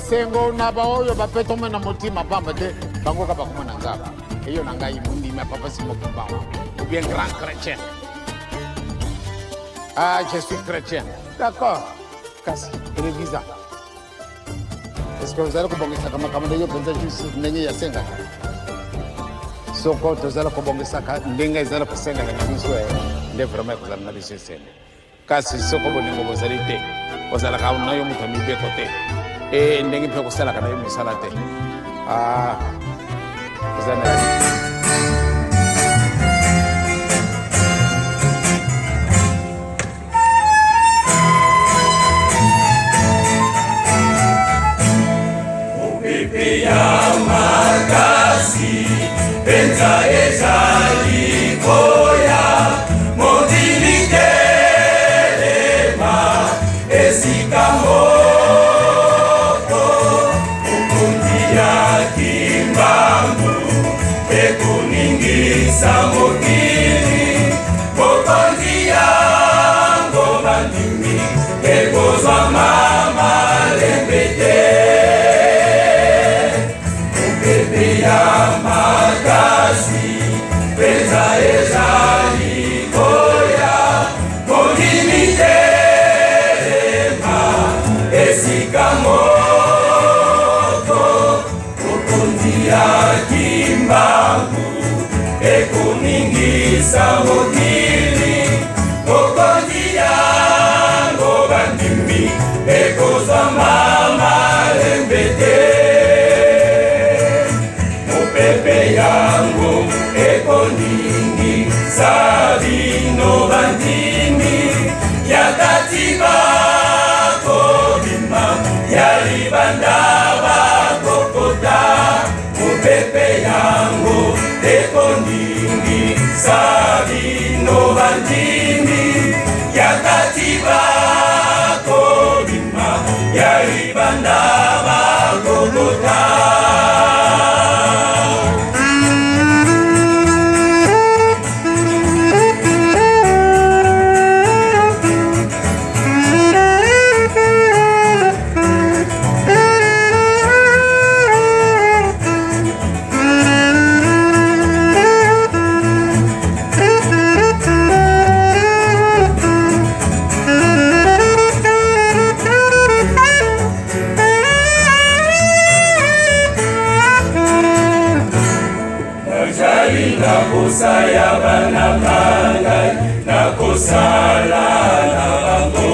Sengo na baoyo bapeto mena motima pamba te bango ka bakuma na ngaba. Eyo na ngai mundi ma papa simo kumbawa. Ou bien grand chrétien. Ah, je suis chrétien. D'accord. Kasi, révisa. Est-ce que vous allez kubongisa kama kama ndio penza juice nenye ya senga? Soko tozala kubongisa ka ndenga izala kusenga na biswe. Ndio vraiment kuzala na bisese. Kasi soko bolingo bozali te. Ozala ka unayo mutu mibeko te. Ndengi pe kusala kana yo misala te. Ah. Zana. Makasi penza ezali koya modilitelema esika moko ukundi ya kimbangu ekuningisa mokili mokonzi yango bandimi ekozwa mama lembete ya makasi penza ezali koya modimitelema esika moko ukundi ya kimbangu ekuningisa mokili mokonzi yango bandimi ekozwa mama lembete pepe yango ekoningi sabino bandimi yakati bakobima yalibanda bakokota mupepe yango ekoningi sabino bandimi yakati bakobima yalibanda bakokota. Nakosaya bana bangai, nakosala na bango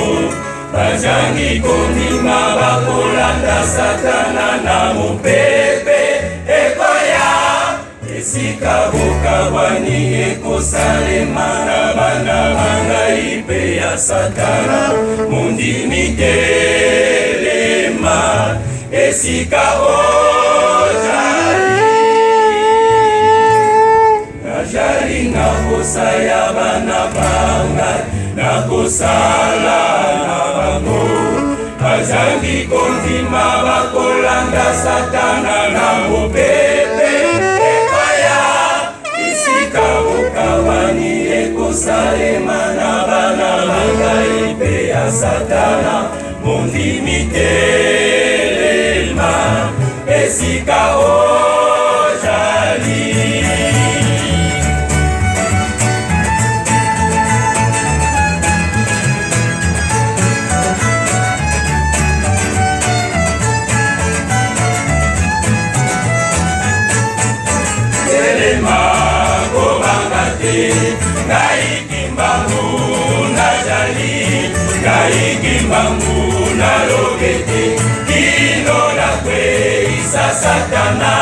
bajangi kondima bakolanda satana na mopepe ekoya esika bokabwani ekosalema na bana bangai mpe ya satana mondimi telema esika ozali Jali nakosaya bana bangai, nakosala na bango bazangi kondima bakolanda satana na mopepe ekoya isika bokabwani ekosalema na bana bangai mpe ya satana mondimi telema esika ozali. Naikimbangu na jali, naikimbangu na logete, kino na kwe isa satana,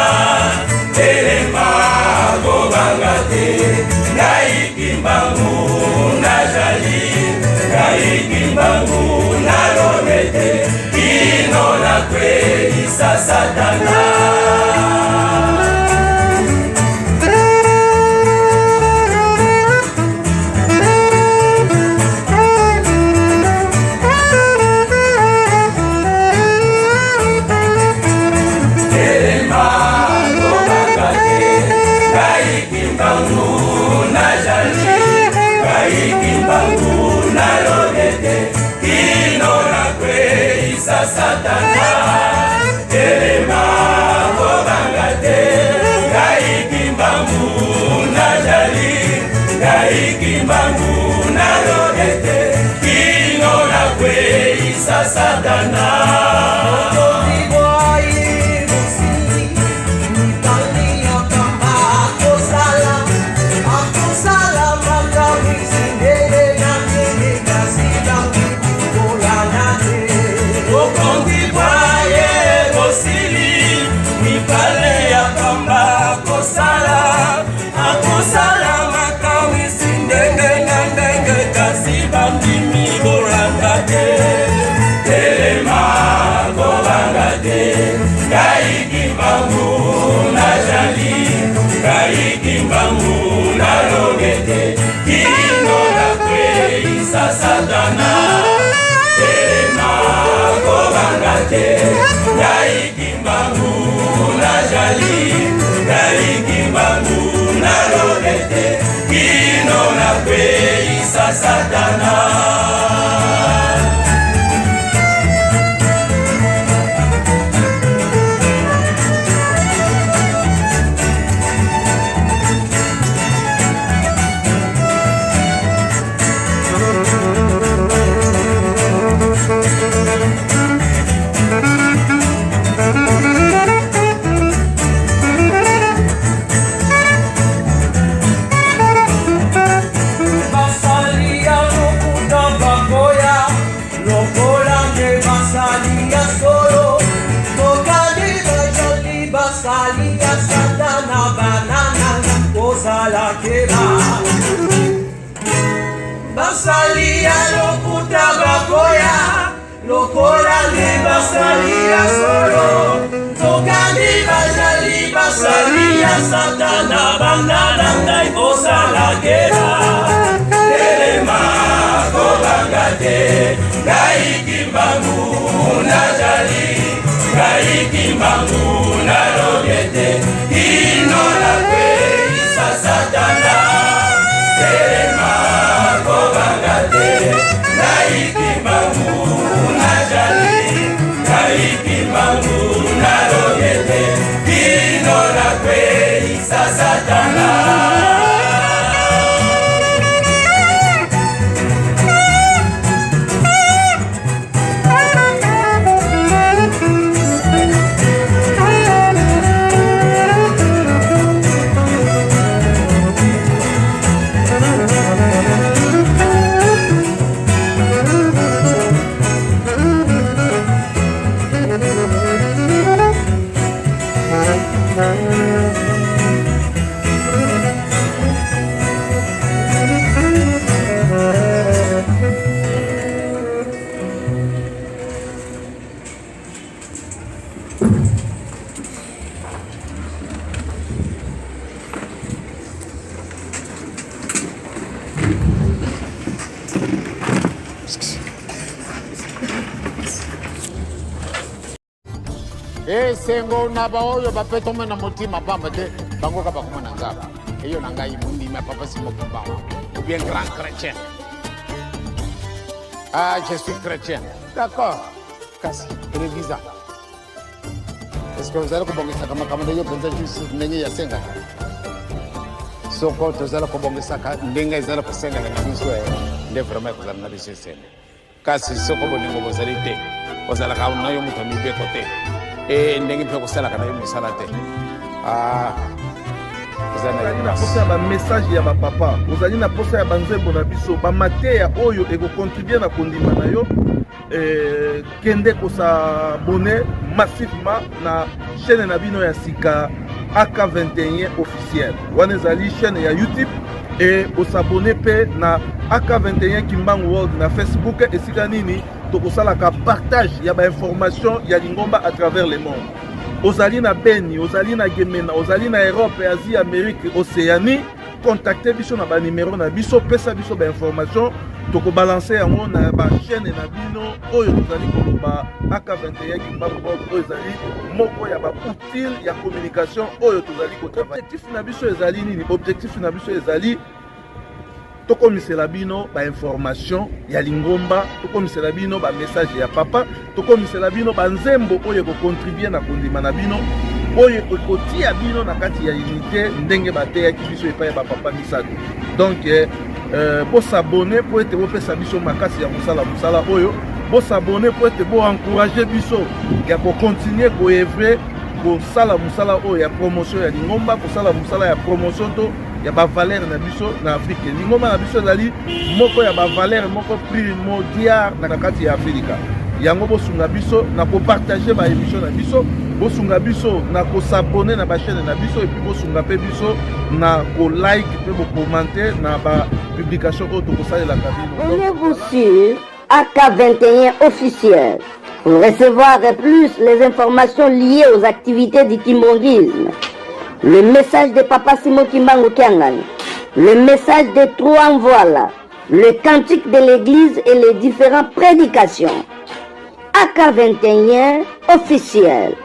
telema gobangate. Naikimbangu na jali, naikimbangu na logete, kino na kwe isa satana. Satana telema kobanga te ngai kimbangu najali ngai kimbangu nalobe te kino nakweisa satana kimbangu nalogete kino nakweisa satana telema kobanga te ngai kimbangu najali ngai kimbangu nalogete kino nakweisa satana basalia lokuta bakoya lokola nde basalia solo tokandi bajali basalia satana banana ngai kosala kera telema kobanga te ngai kimbangu najali ngai kimbangu nalobe te kino nakweisa satana telema kobanga te ngai kimbangu najali ngai kimbangu nalobe te kino nakweisa satana sengo na baoyo bapeto mena motima pamba te bango ka bakoma na ngaba eyo na ngai mundi ma papa simo pamba ou bien grand chrétien. Ah, je suis chrétien. D'accord. Kasi televisa. Est-ce que vous allez kubongisa kama ndio penza juice nenye ya senga? Soko tozala kubongisa ka ndenga izala kusenga na biso nde vraiment kuzala na biso senga. Kasi soko boningo bozalite. Ozala ka unayo mutu mibeko te. Ndenge mpe kosala kana yo misala te. Ozali na posa ba message ya ba papa, ozali na posa ya banzembo na biso, ba mateya oyo eko contribuer na kondima na yo kende ko s'abonner massivement na chaîne na bino ya sika AK21 officiel. Wana ezali chaîne ya YouTube et ko s'abonner pe na AK21 Kimbangu World na Facebook esika nini tokosala ka partage ya ba information ya lingomba à travers le monde. Ozali na Beni, ozali na Gemena, ozali na Europe, Asie, Amérique, Océanie, contactez biso na ba numéro na biso, pesa biso ba information, toko balancer yango na ba chaîne na bino oyo tozali koloba AK21 Kimbangu World oyo ezali moko ya ba outil ya communication oyo tozali ko travailler. Objectif na biso ezali nini? Objectif na biso ezali tokomisela bino bainformation ya lingomba, tokomisela bino bamessage ya papa, tokomisela bino banzembo oyo ekokontribue na kondima na bino, oyo ekotia bino na kati ya unité ndenge bateyaki biso epai ya bapapa misato. Donc bosabone po ete bopesa biso makasi ya mosala oyo, bosabone po ete boencourage biso ya kokontinue koevre kosala mosala oyo ya promotion ya lingomba, kosala mosala ya promotion to ya bavalere na biso na Afrique. Lingomba na biso ezali moko ya bavalere moko primordial na kati ya Afrika. Yango bosunga biso na kopartage baémission na biso, bosunga biso na kosabone na bachaîne na biso, epi bosunga pe biso na kolike pe bokommente na bapublication oyo tokosalelaka bino. Tenez-vous sur AK21 officiel pour recevoir plus les informations liées aux activités du kimbongisme. Le message de Papa Simon Kimbangu Kiangani, le message des trois voilà, le cantique de l'église et les différentes prédications. AK21 officiel.